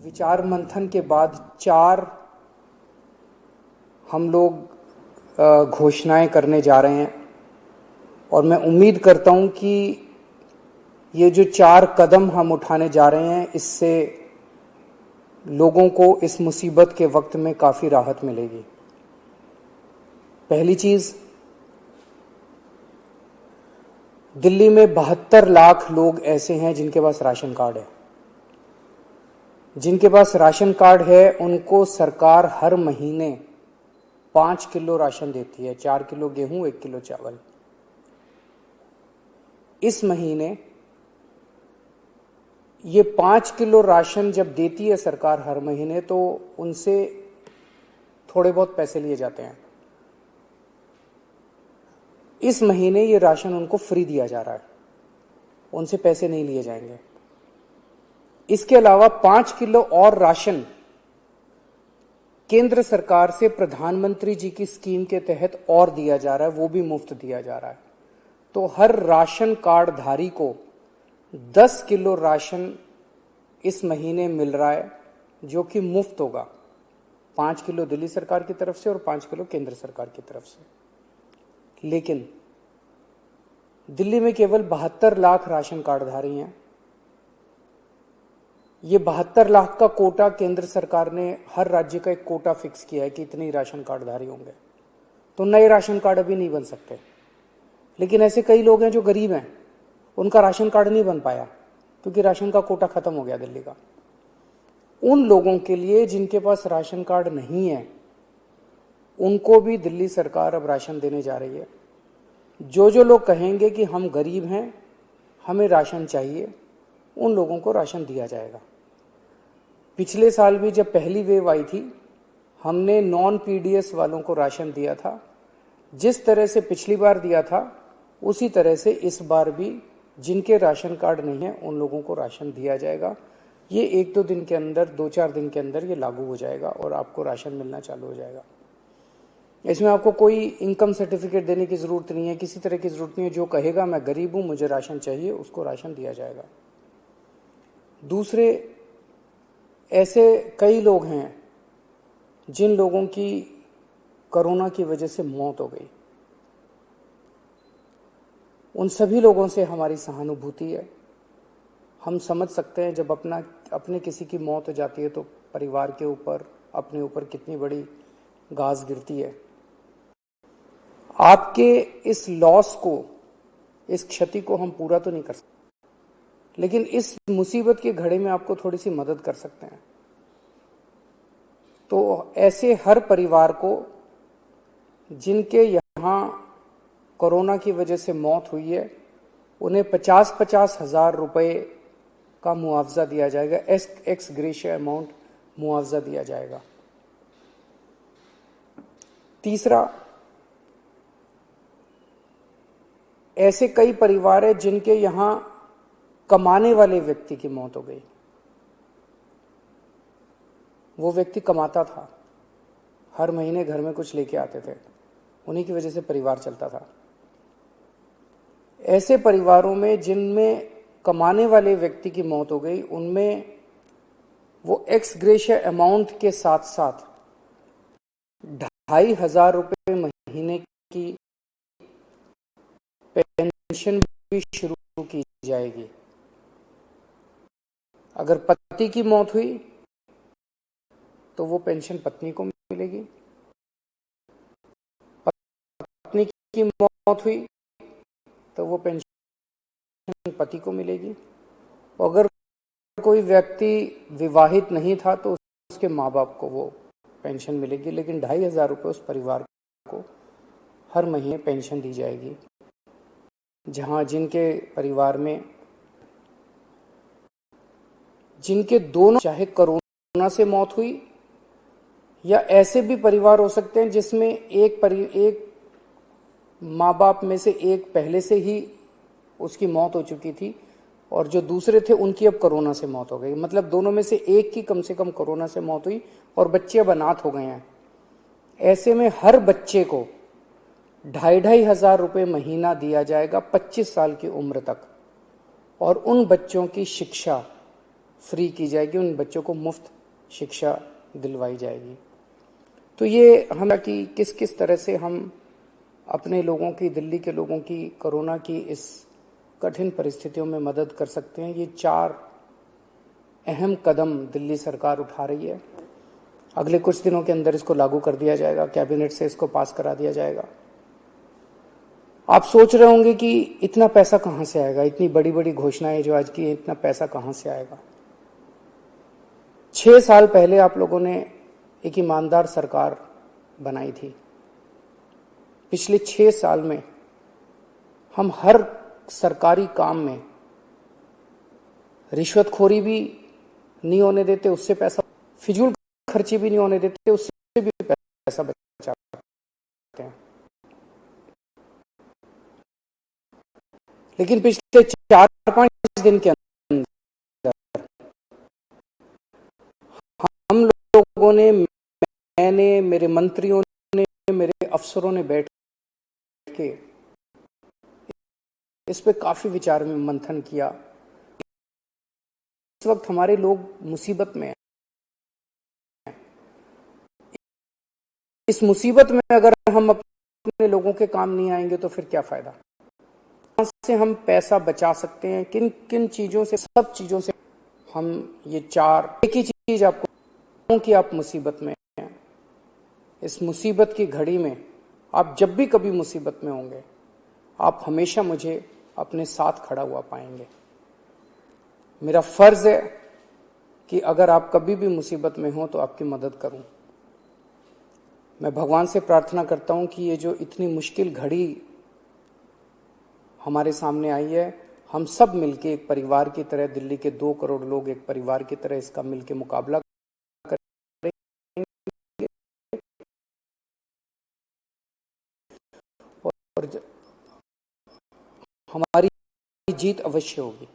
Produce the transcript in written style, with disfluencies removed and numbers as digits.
विचार मंथन के बाद 4 हम लोग घोषणाएं करने जा रहे हैं और मैं उम्मीद करता हूं कि ये जो 4 कदम हम उठाने जा रहे हैं इससे लोगों को इस मुसीबत के वक्त में काफ़ी राहत मिलेगी। पहली चीज़, दिल्ली में 72 लाख लोग ऐसे हैं जिनके पास राशन कार्ड है। जिनके पास राशन कार्ड है उनको सरकार हर महीने 5 किलो राशन देती है, 4 किलो गेहूं, 1 किलो चावल। इस महीने ये 5 किलो राशन जब देती है सरकार हर महीने तो उनसे थोड़े बहुत पैसे लिए जाते हैं। इस महीने ये राशन उनको फ्री दिया जा रहा है, उनसे पैसे नहीं लिए जाएंगे। इसके अलावा 5 किलो और राशन केंद्र सरकार से प्रधानमंत्री जी की स्कीम के तहत और दिया जा रहा है, वो भी मुफ्त दिया जा रहा है। तो हर राशन कार्ड धारी को 10 किलो राशन इस महीने मिल रहा है जो कि मुफ्त होगा। 5 किलो दिल्ली सरकार की तरफ से और 5 किलो केंद्र सरकार की तरफ से। लेकिन दिल्ली में केवल 72 लाख राशन कार्डधारी हैं। ये 72 लाख का कोटा केंद्र सरकार ने हर राज्य का एक कोटा फिक्स किया है कि इतने ही राशन कार्डधारी होंगे, तो नए राशन कार्ड अभी नहीं बन सकते। लेकिन ऐसे कई लोग हैं जो गरीब हैं, उनका राशन कार्ड नहीं बन पाया क्योंकि राशन का कोटा खत्म हो गया दिल्ली का। उन लोगों के लिए जिनके पास राशन कार्ड नहीं है उनको भी दिल्ली सरकार अब राशन देने जा रही है। जो लोग कहेंगे कि हम गरीब हैं, हमें राशन चाहिए, उन लोगों को राशन दिया जाएगा। पिछले साल भी जब पहली वेव आई थी हमने नॉन पीडीएस वालों को राशन दिया था। जिस तरह से पिछली बार दिया था उसी तरह से इस बार भी जिनके राशन कार्ड नहीं है उन लोगों को राशन दिया जाएगा। ये 1-2 दिन के अंदर, 2-4 दिन के अंदर ये लागू हो जाएगा और आपको राशन मिलना चालू हो जाएगा। इसमें आपको कोई इनकम सर्टिफिकेट देने की जरूरत नहीं है, किसी तरह की जरूरत नहीं है। जो कहेगा मैं गरीब हूं, मुझे राशन चाहिए, उसको राशन दिया जाएगा। दूसरे, ऐसे कई लोग हैं जिन लोगों की कोरोना की वजह से मौत हो गई। उन सभी लोगों से हमारी सहानुभूति है। हम समझ सकते हैं जब अपने किसी की मौत हो जाती है तो परिवार के ऊपर, अपने ऊपर कितनी बड़ी गाज गिरती है। आपके इस लॉस को, इस क्षति को हम पूरा तो नहीं कर सकते, लेकिन इस मुसीबत के घड़े में आपको थोड़ी सी मदद कर सकते हैं। तो ऐसे हर परिवार को जिनके यहाँ कोरोना की वजह से मौत हुई है उन्हें 50-50 हजार रुपए का मुआवजा दिया जाएगा। एक्स ग्रेशिया अमाउंट मुआवजा दिया जाएगा। तीसरा, ऐसे कई परिवार हैं जिनके यहां कमाने वाले व्यक्ति की मौत हो गई। वो व्यक्ति कमाता था, हर महीने घर में कुछ लेके आते थे, उन्हीं की वजह से परिवार चलता था। ऐसे परिवारों में जिनमें कमाने वाले व्यक्ति की मौत हो गई उनमें वो एक्स ग्रेशिया अमाउंट के साथ साथ 2,500 रुपये महीने की पेंशन भी शुरू की जाएगी। अगर पति की मौत हुई तो वो पेंशन पत्नी को मिलेगी, पत्नी की मौत हुई तो वो पेंशन पति को मिलेगी। अगर कोई व्यक्ति विवाहित नहीं था तो उसके माँ बाप को वो पेंशन मिलेगी। लेकिन 2,500 रुपये उस परिवार को हर महीने पेंशन दी जाएगी। जहां जिनके परिवार में, जिनके दोनों, चाहे कोरोना से मौत हुई या ऐसे भी परिवार हो सकते हैं जिसमें एक माँ बाप में से एक पहले से ही उसकी मौत हो चुकी थी और जो दूसरे थे उनकी अब कोरोना से मौत हो गई। मतलब दोनों में से एक की कम से कम कोरोना से मौत हुई और बच्चे अब अनाथ हो गए हैं। ऐसे में हर बच्चे को 2,500 रुपये महीना दिया जाएगा 25 साल की उम्र तक। और उन बच्चों की शिक्षा फ्री की जाएगी, उन बच्चों को मुफ्त शिक्षा दिलवाई जाएगी। तो ये हम कि किस किस तरह से हम अपने लोगों की, दिल्ली के लोगों की कोरोना की इस कठिन परिस्थितियों में मदद कर सकते हैं, ये 4 अहम कदम दिल्ली सरकार उठा रही है। अगले कुछ दिनों के अंदर इसको लागू कर दिया जाएगा, कैबिनेट से इसको पास करा दिया जाएगा। आप सोच रहे होंगे कि इतना पैसा कहां से आएगा, इतनी बड़ी बड़ी घोषणाएं जो आज की है, इतना पैसा कहां से आएगा। 6 साल पहले आप लोगों ने एक ईमानदार सरकार बनाई थी। पिछले 6 साल में हम हर सरकारी काम में रिश्वतखोरी भी नहीं होने देते, उससे पैसा, फिजूल खर्ची भी नहीं होने देते, उससे भी पैसा बचाते हैं। लेकिन पिछले 4-5 दिन के अंदर हम लोगों ने, मैंने, मेरे मंत्रियों ने, मेरे अफसरों ने बैठ के इस पे काफी विचार में मंथन किया। इस वक्त हमारे लोग मुसीबत में हैं। इस मुसीबत में अगर हम अपने लोगों के काम नहीं आएंगे तो फिर क्या फायदा। कहां से हम पैसा बचा सकते हैं, किन किन चीजों से, सब चीजों से हम ये 4, एक ही चीज आपको कि आप मुसीबत में हैं। इस मुसीबत की घड़ी में आप जब भी कभी मुसीबत में होंगे, आप हमेशा मुझे अपने साथ खड़ा हुआ पाएंगे। मेरा फर्ज है कि अगर आप कभी भी मुसीबत में हो तो आपकी मदद करूं। मैं भगवान से प्रार्थना करता हूं कि ये जो इतनी मुश्किल घड़ी हमारे सामने आई है, हम सब मिलके एक परिवार की तरह, दिल्ली के 2 करोड़ लोग एक परिवार की तरह इसका मिलके मुकाबला करेंगे और हमारी जीत अवश्य होगी।